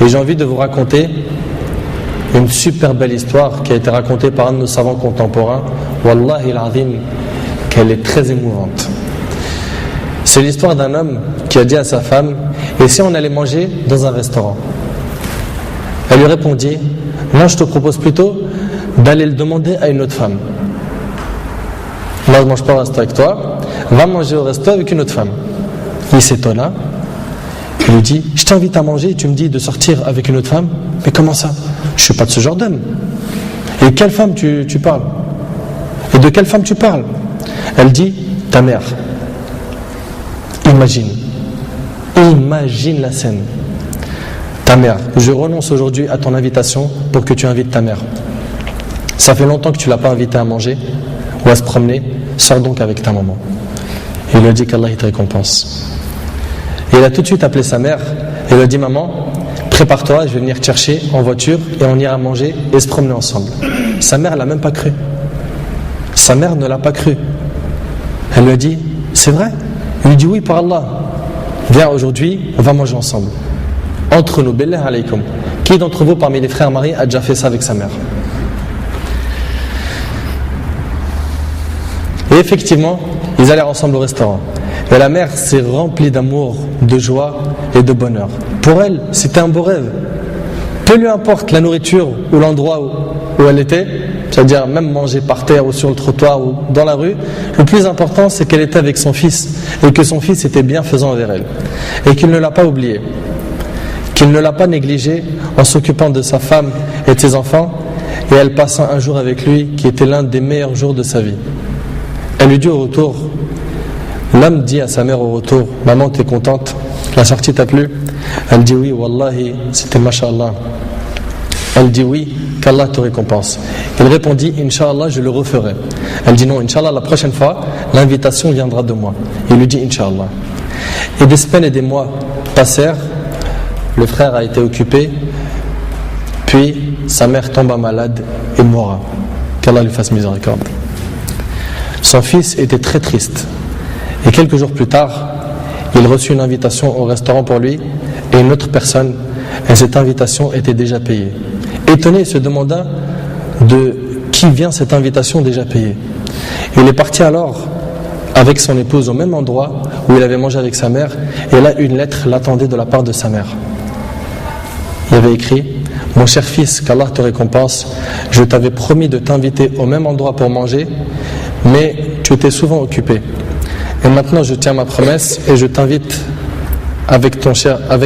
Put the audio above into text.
Et j'ai envie de vous raconter une super belle histoire qui a été racontée par un de nos savants contemporains. Wallahi al-azim, qu'elle est très émouvante. C'est l'histoire d'un homme qui a dit à sa femme: et si on allait manger dans un restaurant? Elle lui répondit: non, je te propose plutôt d'aller le demander à une autre femme. Moi je ne mange pas au resto avec toi, va manger au resto avec une autre femme. Il s'étonna, il lui dit: je t'invite à manger et tu me dis de sortir avec une autre femme? Mais comment ça? Je ne suis pas de ce genre d'homme. Et quelle femme tu parles? Et de quelle femme tu parles? Elle dit: ta mère. Imagine la scène. Ta mère, je renonce aujourd'hui à ton invitation pour que tu invites ta mère. Ça fait longtemps que tu ne l'as pas invitée à manger ou à se promener, sors donc avec ta maman. Il lui a dit qu'Allah te récompense. Et il a tout de suite appelé sa mère et lui a dit: maman, prépare-toi, je vais venir te chercher en voiture et on ira manger et se promener ensemble. Sa mère ne l'a même pas cru. Sa mère ne l'a pas cru. Elle lui a dit: c'est vrai? Il lui dit: oui, par Allah. Viens, aujourd'hui, on va manger ensemble. Entre nous, billah alaykum. Qui d'entre vous, parmi les frères mariés, a déjà fait ça avec sa mère? Et effectivement, ils allèrent ensemble au restaurant. Et la mère s'est remplie d'amour, de joie et de bonheur. Pour elle, c'était un beau rêve. Peu lui importe la nourriture ou l'endroit où elle était, c'est-à-dire même manger par terre ou sur le trottoir ou dans la rue, le plus important c'est qu'elle était avec son fils et que son fils était bienfaisant envers elle et qu'il ne l'a pas oublié, qu'il ne l'a pas négligé en s'occupant de sa femme et de ses enfants, et elle passa un jour avec lui qui était l'un des meilleurs jours de sa vie. Elle lui dit au retour, l'homme dit à sa mère au retour: maman, t'es contente? La sortie t'a plu? Elle dit: oui, wallahi, c'était mashallah. Elle dit: oui, qu'Allah te récompense. Il répondit: Inch'Allah, je le referai. Elle dit: non, Inch'Allah, la prochaine fois, l'invitation viendra de moi. Il lui dit: Inch'Allah. Et des semaines et des mois passèrent, le frère a été occupé, puis sa mère tomba malade et mourra. Qu'Allah lui fasse miséricorde. Son fils était très triste. Et quelques jours plus tard, il reçut une invitation au restaurant pour lui et une autre personne, et cette invitation était déjà payée. Étonné, il se demanda de qui vient cette invitation déjà payée. Il est parti alors avec son épouse au même endroit où il avait mangé avec sa mère, et là une lettre l'attendait de la part de sa mère. Il avait écrit: mon cher fils, qu'Allah te récompense, je t'avais promis de t'inviter au même endroit pour manger, mais tu étais souvent occupé. Et maintenant je tiens ma promesse et je t'invite avec ton cher, avec